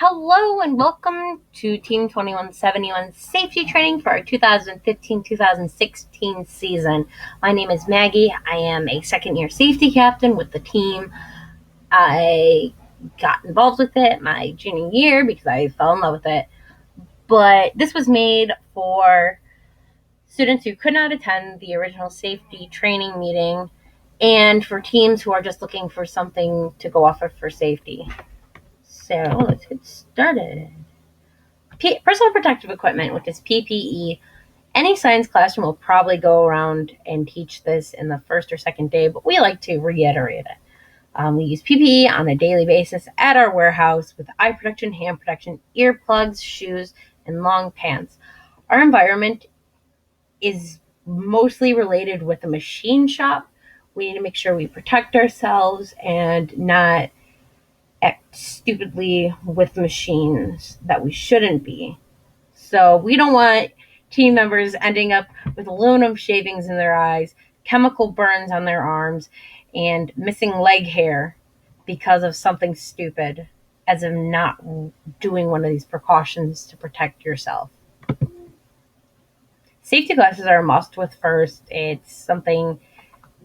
Hello and welcome to Team 2171 safety training for our 2015-2016 season. My name is Maggie. I am a second-year safety captain with the team. I got involved with it my junior year because I fell in love with it. But this was made for students who could not attend the original safety training meeting and for teams who are just looking for something to go off of for safety. So let's get started. Personal protective equipment, which is PPE. Any science classroom will probably go around and teach this in the first or second day, but we like to reiterate it. We use PPE on a daily basis at our warehouse with eye protection, hand protection, earplugs, shoes, and long pants. Our environment is mostly related with a machine shop. We need to make sure we protect ourselves and not act stupidly with machines that we shouldn't be. So we don't want team members ending up with aluminum shavings in their eyes, chemical burns on their arms, and missing leg hair because of something stupid, as of not doing one of these precautions to protect yourself. Safety glasses are a must with first. It's something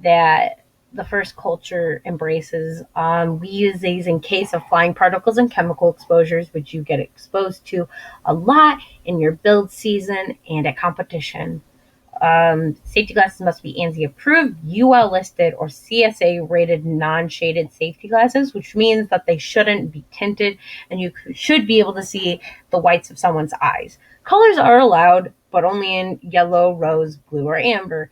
that the first culture embraces. We use these in case of flying particles and chemical exposures, which you get exposed to a lot in your build season and at competition. Safety glasses must be ANSI approved, UL listed, or CSA rated non-shaded safety glasses, which means that they shouldn't be tinted and you should be able to see the whites of someone's eyes. Colors are allowed, but only in yellow, rose, blue, or amber.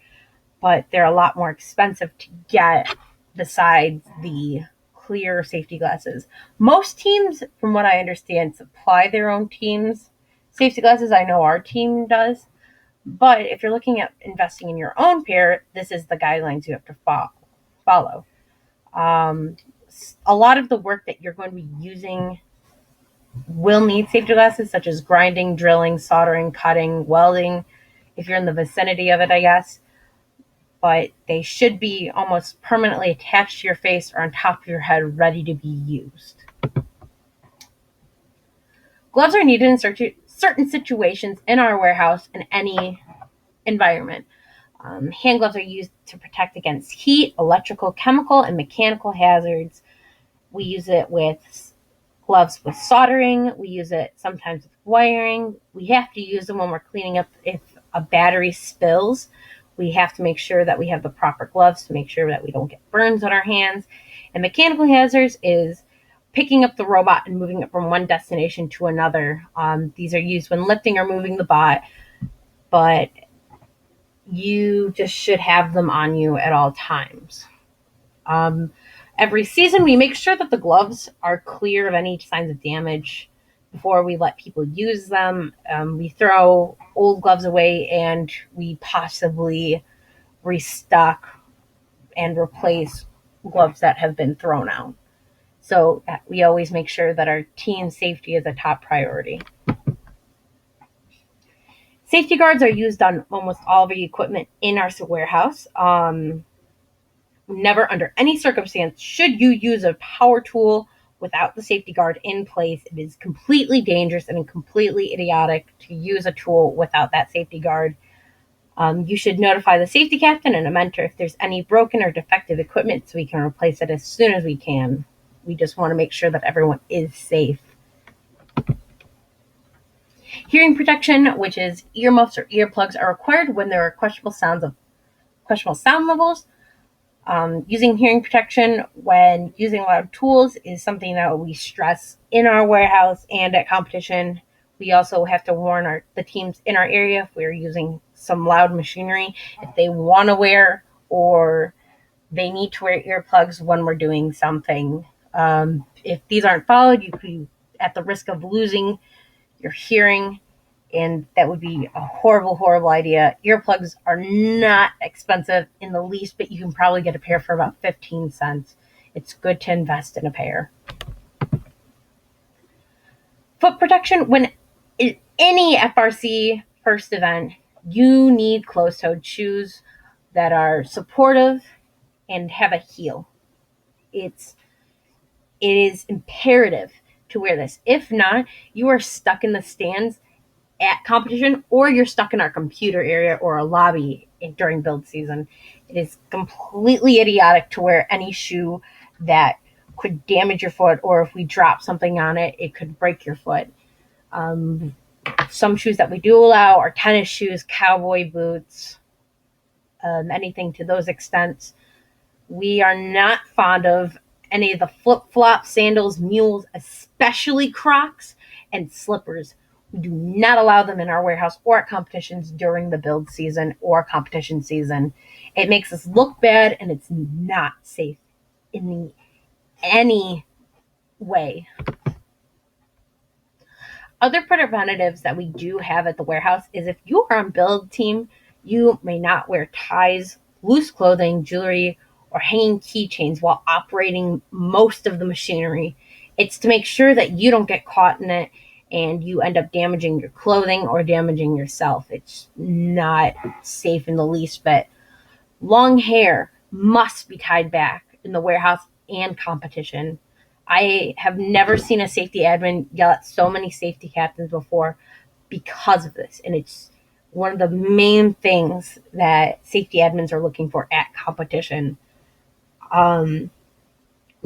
But they're a lot more expensive to get besides the clear safety glasses. Most teams, from what I understand, supply their own team's safety glasses. I know our team does. But if you're looking at investing in your own pair, this is the guidelines you have to follow. A lot of the work that you're going to be using will need safety glasses, such as grinding, drilling, soldering, cutting, welding, if you're in the vicinity of it, I guess. But they should be almost permanently attached to your face or on top of your head, ready to be used. Gloves are needed in certain situations in our warehouse in any environment. Hand gloves are used to protect against heat, electrical, chemical, and mechanical hazards. We use it with gloves with soldering. We use it sometimes with wiring. We have to use them when we're cleaning up if a battery spills. We have to make sure that we have the proper gloves to make sure that we don't get burns on our hands. And mechanical hazards is picking up the robot and moving it from one destination to another. These are used when lifting or moving the bot, but you just should have them on you at all times. Every season, we make sure that the gloves are clear of any signs of damage before we let people use them. We throw old gloves away and we possibly restock and replace gloves that have been thrown out. So we always make sure that our team safety is a top priority. Safety guards are used on almost all the equipment in our warehouse. Never under any circumstance should you use a power tool without the safety guard in place. It is completely dangerous and completely idiotic to use a tool without that safety guard. You should notify the safety captain and a mentor if there's any broken or defective equipment so we can replace it as soon as we can. We just want to make sure that everyone is safe. Hearing protection, which is earmuffs or earplugs, are required when there are questionable sound levels. Using hearing protection when using loud tools is something that we stress in our warehouse and at competition. We also have to warn the teams in our area if we're using some loud machinery, if they want to wear or they need to wear earplugs when we're doing something. If these aren't followed, you could be at the risk of losing your hearing, and that would be a horrible, horrible idea. Earplugs are not expensive in the least, but you can probably get a pair for about 15 cents. It's good to invest in a pair. Foot protection. When in any FRC first event, you need closed-toed shoes that are supportive and have a heel. It is imperative to wear this. If not, you are stuck in the stands at competition, or you're stuck in our computer area or a lobby during build season. It is completely idiotic to wear any shoe that could damage your foot, or if we drop something on it, it could break your foot. Some shoes that we do allow are tennis shoes, cowboy boots, anything to those extents. We are not fond of any of the flip-flops, sandals, mules, especially Crocs and slippers. We do not allow them in our warehouse or at competitions during the build season or competition season. It makes us look bad, and it's not safe in any way. Other preventatives that we do have at the warehouse is if you are on build team, you may not wear ties, loose clothing, jewelry, or hanging keychains while operating most of the machinery. It's to make sure that you don't get caught in it and you end up damaging your clothing or damaging yourself. It's not safe in the least bit. Long hair must be tied back in the warehouse and competition. I have never seen a safety admin yell at so many safety captains before because of this. And it's one of the main things that safety admins are looking for at competition.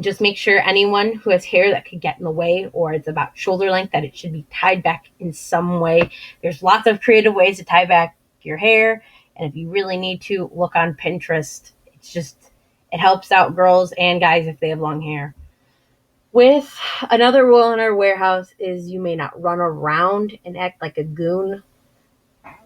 Just make sure anyone who has hair that could get in the way or it's about shoulder length, that it should be tied back in some way. There's lots of creative ways to tie back your hair. And if you really need to, look on Pinterest. It helps out girls and guys if they have long hair. With another rule in our warehouse is you may not run around and act like a goon,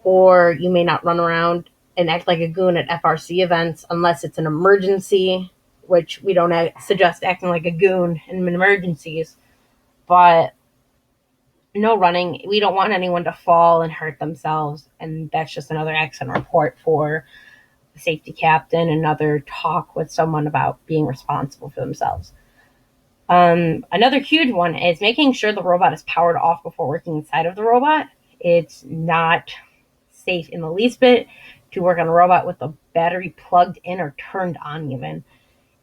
or you may not run around and act like a goon at FRC events unless it's an emergency, which we don't suggest acting like a goon in emergencies. But no running. We don't want anyone to fall and hurt themselves, and that's just another accident report for the safety captain, another talk with someone about being responsible for themselves. Another huge one is making sure the robot is powered off before working inside of the robot. It's not safe in the least bit to work on a robot with the battery plugged in or turned on even.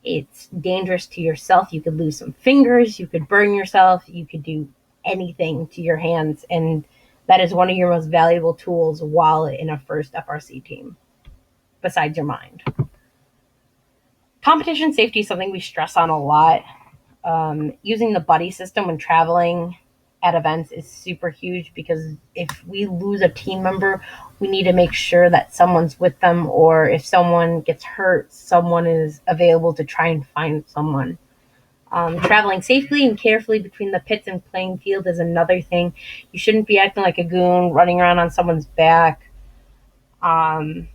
It's dangerous to yourself. You could lose some fingers, you could burn yourself, you could do anything to your hands, and that is one of your most valuable tools while in a first FRC team, besides your mind. Competition safety is something we stress on a lot. Using the buddy system when traveling at events is super huge, because if we lose a team member, we need to make sure that someone's with them, or if someone gets hurt, someone is available to try and find someone. Traveling safely and carefully between the pits and playing field is another thing. You shouldn't be acting like a goon, running around on someone's back, doing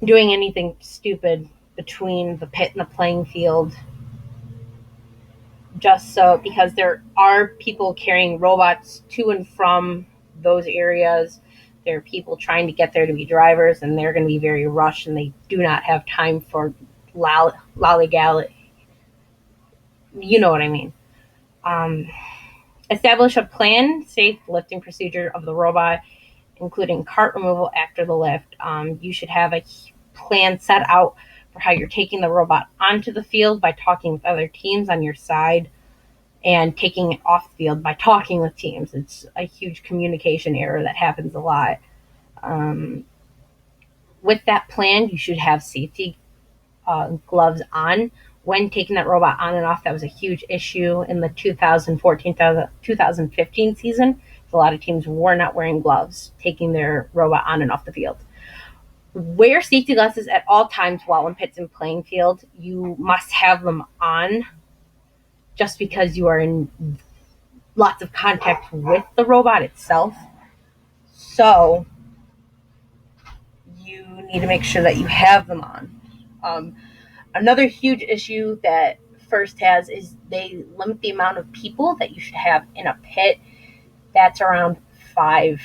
anything stupid between the pit and the playing field. Just so, because there are people carrying robots to and from those areas. There are people trying to get there to be drivers, and they're going to be very rushed, and they do not have time for lollygally. You know what I mean. Establish a planned, safe lifting procedure of the robot, including cart removal after the lift. You should have a plan set out for how you're taking the robot onto the field by talking with other teams on your side, and taking it off the field by talking with teams. It's a huge communication error that happens a lot. With that plan, you should have safety gloves on when taking that robot on and off. That was a huge issue in the 2014-2015 season. A lot of teams were not wearing gloves taking their robot on and off the field. Wear safety glasses at all times while in pits and playing field. You must have them on, just because you are in lots of contact with the robot itself. So you need to make sure that you have them on. Another huge issue that First has is they limit the amount of people that you should have in a pit. That's around 5,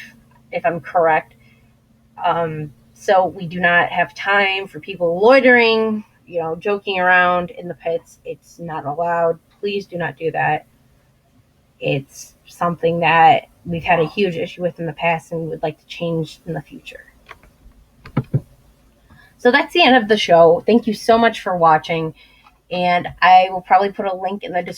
if I'm correct. So we do not have time for people loitering, joking around in the pits. It's not allowed. Please do not do that. It's something that we've had a huge issue with in the past and would like to change in the future. So that's the end of the show. Thank you so much for watching, and I will probably put a link in the description